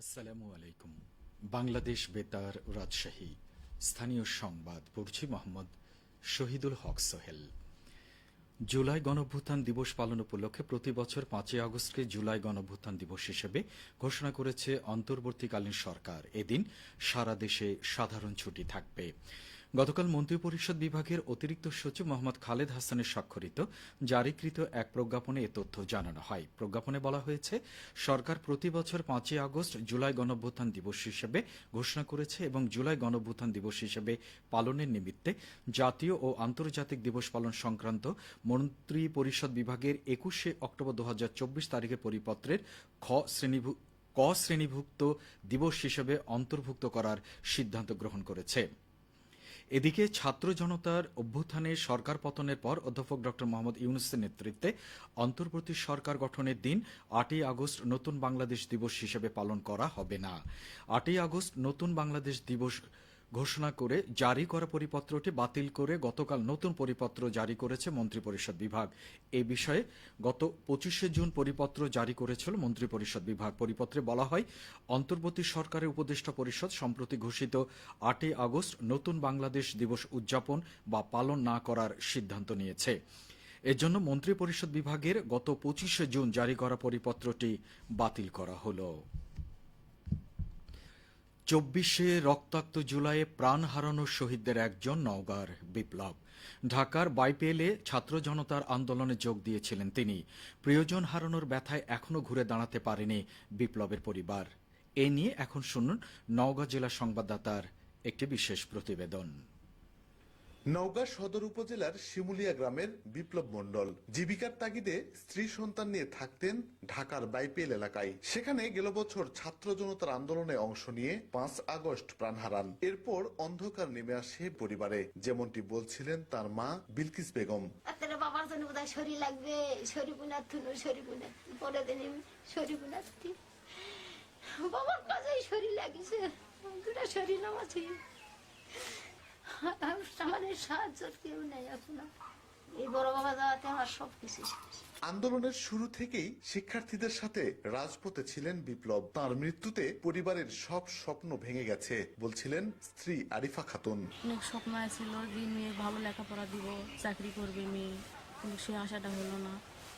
আসসালামু আলাইকুম। বাংলাদেশ বেতার, রাজশাহী। স্থানীয় সংবাদ পড়ছি মোহাম্মদ শহীদুল হক সোহেল। জুলাই গণঅভ্যুত্থান দিবস পালন উপলক্ষে প্রতি বছর 5ই আগস্টকে জুলাই গণঅভ্যুত্থান দিবস হিসেবে ঘোষণা করেছে অন্তর্বর্তীকালীন সরকার। এদিন সারা দেশে সাধারণ ছুটি থাকবে। গতকাল মন্ত্রিপরিষদ বিভাগের অতিরিক্ত সচিব মোহাম্মদ খালেদ হাসানের স্বাক্ষরিত জারিকৃত এক প্রজ্ঞাপনে এ তথ্য জানানো হয়। প্রজ্ঞাপনে বলা হয়েছে, সরকার প্রতি বছর 5ই আগস্ট জুলাই গণঅভ্যুত্থান দিবস হিসেবে ঘোষণা করেছে এবং জুলাই গণঅভ্যুত্থান দিবস হিসেবে পালনের নিমিত্তে জাতীয় ও আন্তর্জাতিক দিবস পালন সংক্রান্ত মন্ত্রিপরিষদ বিভাগের 21শে অক্টোবর 2024 তারিখের পরিপত্রের ক শ্রেণীভুক্ত দিবস হিসেবে অন্তর্ভুক্ত করার সিদ্ধান্ত গ্রহণ করেছে। এদিকে ছাত্র জনতার অভ্যুত্থানে সরকার পতনের পর অধ্যাপক ড মোহাম্মদ ইউনূসের নেতৃত্বে অন্তর্বর্তী সরকার গঠনের দিন 8ই আগস্ট নতুন বাংলাদেশ দিবস হিসেবে পালন করা হবে না। 8ই আগস্ট নতুন বাংলাদেশ দিবস ঘোষণা করে জারি করা পরিপত্রটি বাতিল করে গতকাল নতুন পরিপত্র জারি করেছে মন্ত্রিপরিষদ বিভাগ। এ বিষয়ে গত 25শে জুন পরিপত্র জারি করেছিল মন্ত্রিপরিষদ বিভাগ। পরিপত্রে বলা হয়, অন্তর্বর্তী সরকারের উপদেষ্টা পরিষদ সম্প্রতি ঘোষিত 8ই আগস্ট নতুন বাংলাদেশ দিবস উদযাপন বা পালন না করার সিদ্ধান্ত নিয়েছে। এর জন্য মন্ত্রিপরিষদ বিভাগের গত 25শে জুন জারি করা পরিপত্রটি বাতিল করা হলো। 24শে রক্তাক্ত জুলাইয়ে প্রাণ হারানো শহীদদের একজন নওগাঁর বিপ্লব। ঢাকার বাইপেলে ছাত্র জনতার আন্দোলনে যোগ দিয়েছিলেন তিনি। প্রিয়জন হারানোর ব্যথায় এখনও ঘুরে দাঁড়াতে পারেনি বিপ্লবের পরিবার। এ নিয়ে এখন শুনুন নওগাঁ জেলা সংবাদদাতার একটি বিশেষ প্রতিবেদন। নওগাঁ সদর উপজেলার শিমুলিয়া গ্রামের বিপ্লব মণ্ডল জীবিকার তাগিদে স্ত্রী সন্তান নিয়ে থাকতেন ঢাকার বাইপেল এলাকায়। সেখানে গেল বছর ছাত্র জনতার আন্দোলনে অংশ নিয়ে 5 আগস্ট প্রাণ হারান। এরপর অন্ধকার নেমে আসে পরিবারে, যেমনটি বলছিলেন তার মা বিলকিস বেগম। বাবার জন্য বোধহয় শরীর লাগবে, বাবার কাজেই শরীর লাগিছে, দুটা শরীর আছে, আমাদের সাহায্য কেউ নেই এখন। এই বড় বাবা যাওয়াতে আমার সবকিছু। আন্দোলনের শুরু থেকেই শিক্ষার্থীদের সাথে রাজপথে ছিলেন বিপ্লব। তার মৃত্যুতে পরিবারের সব স্বপ্ন ভেঙে গেছে বলছিলেন স্ত্রী আরিফা খাতুন। অনেক স্বপ্ন ছিল যে মেয়ে ভালো লেখাপড়া দিব, চাকরি করবে মেয়ে, কিন্তু সে আশাটা হলো না।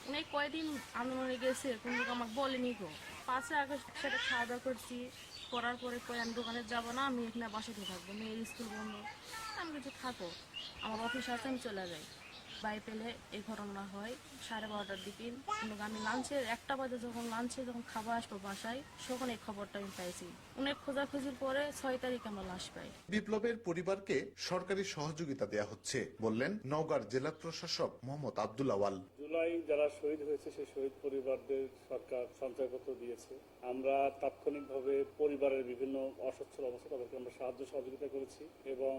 অনেক কয়দিন আন্দোলনে গেছে, কিন্তু আমাকে বলেনি গো। 5 আগস্ট সেটা খাওয়া দাওয়া করছি, করার পরে কই আমি দোকানে যাবো না, আমি এখানে বাসাতে থাকবো, মেয়ের স্কুল বন্ধ। আমি কিছু থাকো, আমার অফিস আছে, আমি চলে যাই। বাইপেলে এই ঘটনা হয় 12:30টার দিকে। কিন্তু আমি লাঞ্চের 1টা বাজে যখন খাবার আসবো বাসায়, তখন এই খবরটা আমি পাইছি। অনেক খোঁজাখুঁজির পরে 6 তারিখ আমরা লাশ পাই। বিপ্লবের পরিবারকে সরকারি সহযোগিতা দেয়া হচ্ছে বললেন নওগাঁর জেলা প্রশাসক মোহাম্মদ আব্দুল আওয়াল। জুলাই যারা শহীদ হয়েছে সেই শহীদ পরিবারদের সরকার সঞ্চয়পত্র দিয়েছে। আমরা তাৎক্ষণিকভাবে পরিবারের বিভিন্ন অসচ্ছল অবস্থা তাদেরকে আমরা সাহায্য সহযোগিতা করেছি এবং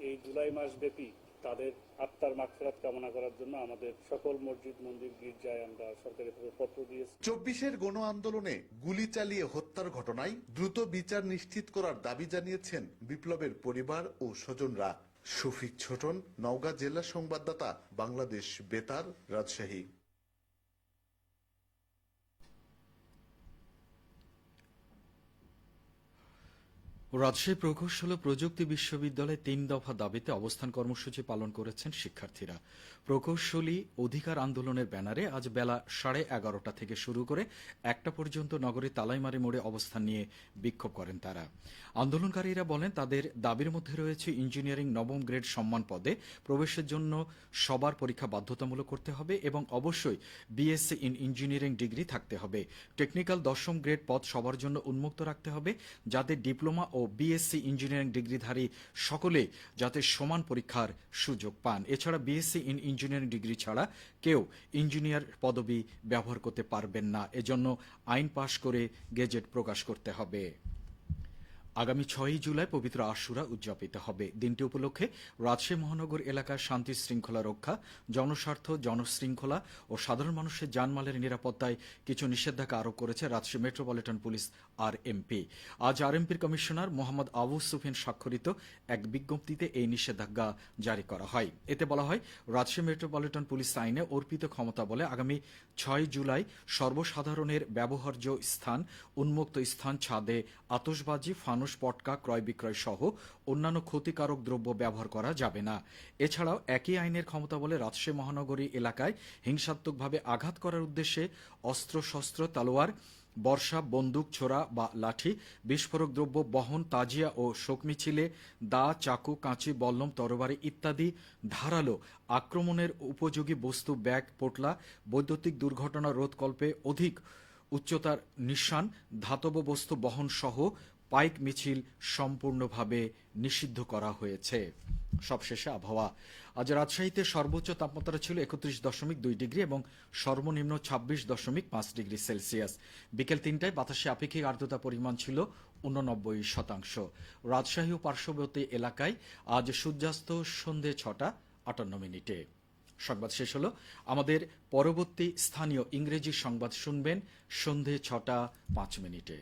এই জুলাই মাস ব্যাপী তাদের আত্মার মাগফিরাত কামনা করার জন্য আমাদের সকল মসজিদ মন্দির গির্জায় আমরা সরকারিভাবে পত্র দিয়েছি। 24-এর গণ আন্দোলনে গুলি চালিয়ে হত্যার ঘটনায় দ্রুত বিচার নিশ্চিত করার দাবি জানিয়েছেন বিপ্লবের পরিবার ও স্বজনরা। শফিক ছোটন, নওগাঁ জেলা সংবাদদাতা, বাংলাদেশ বেতার, রাজশাহী। রাজশাহী প্রকৌশল ও প্রযুক্তি বিশ্ববিদ্যালয়ে 3 দফা দাবিতে অবস্থান কর্মসূচি পালন করেছেন শিক্ষার্থীরা। প্রকৌশলী অধিকার আন্দোলনের ব্যানারে আজ বেলা 11:30 থেকে শুরু করে 1টা পর্যন্ত নগরীর তালাইমারি মোড়ে অবস্থান নিয়ে বিক্ষোভ করেন তারা। আন্দোলনকারীরা বলেন, তাদের দাবির মধ্যে রয়েছে ইঞ্জিনিয়ারিং নবম গ্রেড সম্মান পদে প্রবেশের জন্য সবার পরীক্ষা বাধ্যতামূলক করতে হবে এবং অবশ্যই বিএসসি ইন ইঞ্জিনিয়ারিং ডিগ্রি থাকতে হবে। টেকনিক্যাল 10ম গ্রেড পদ সবার জন্য উন্মুক্ত রাখতে হবে, যাদের ডিপ্লোমা ও বিএসসি ইঞ্জিনিয়ারিং ডিগ্রিধারী সকলে যাতে সমান পরীক্ষার সুযোগ পান। এছাড়া বিএসসি ইন ইঞ্জিনিয়ারিং ডিগ্রি ছাড়া কেউ ইঞ্জিনিয়ার পদবি ব্যবহার করতে পারবেন না। এজন্য আইন পাশ করে গেজেট প্রকাশ করতে হবে। আগামী 6 জুলাই পবিত্র আশুরা উদযাপিত হবে। দিনটি উপলক্ষে রাজশাহী মহানগর এলাকার শান্তি শৃঙ্খলা রক্ষা, জনস্বার্থ, জনশৃঙ্খলা ও সাধারণ মানুষের জানমালের নিরাপত্তায় কিছু নিষেধাজ্ঞা আরোপ করেছে রাজশাহী মেট্রোপলিটন পুলিশ আরএমপি। আজ আরএমপির কমিশনার মোহাম্মদ আবু সুফিয়ান স্বাক্ষরিত এক বিজ্ঞপ্তিতে এই নিষেধাজ্ঞা জারি করা হয়। এতে বলা হয়, রাজশাহী মেট্রোপলিটন পুলিশ আইনে অর্পিত ক্ষমতা বলে আগামী 6 জুলাই সর্বসাধারণের ব্যবহার্য স্থান, উন্মুক্ত স্থান, ছাদে আতশবাজি, ফানুস, পটকা ক্রয় বিক্রয় সহ অন্যান্য ক্ষতিকারক দ্রব্য ব্যবহার করা যাবে না। এছাড়াও একই আইনের ক্ষমতা বলে রাজশাহী মহানগরী এলাকায় হিংসাত্মকভাবে আঘাত করার উদ্দেশ্যে অস্ত্রশস্ত্র, তলোয়ার, বর্ষা, বন্দুক, ছোরা বা লাঠি, বিস্ফোরক দ্রব্য বহন, তাজিয়া ও শোক মিছিলে দা, চাকু, কাঁচি, বল্লম, তরবারি ইত্যাদি ধারালো আক্রমণের উপযোগী বস্তু, ব্যাগ, পোটলা, বৈদ্যুতিক দুর্ঘটনা রোধকল্পে অধিক উচ্চতার নিশান, ধাতব বস্তু বহন সহ পাইক মিছিল সম্পূর্ণভাবে নিষিদ্ধ করা হয়েছে। সবশেষে আবহাওয়া। আজ রাজশাহীতে সর্বোচ্চ তাপমাত্রা ছিল 31.2 ডিগ্রি এবং সর্বনিম্ন 26.5 ডিগ্রি সেলসিয়াস। বিকেল 3টায় বাতাসে আপেক্ষিক আর্দ্রতা পরিমাণ ছিল 89%। রাজশাহী ও পার্শ্ববর্তী এলাকায় আজ সূর্যাস্ত সন্ধে 6:58। সংবাদ শেষ হলো। আমাদের পরবর্তী স্থানীয় ইংরেজি সংবাদ শুনবেন সন্ধে 6:05।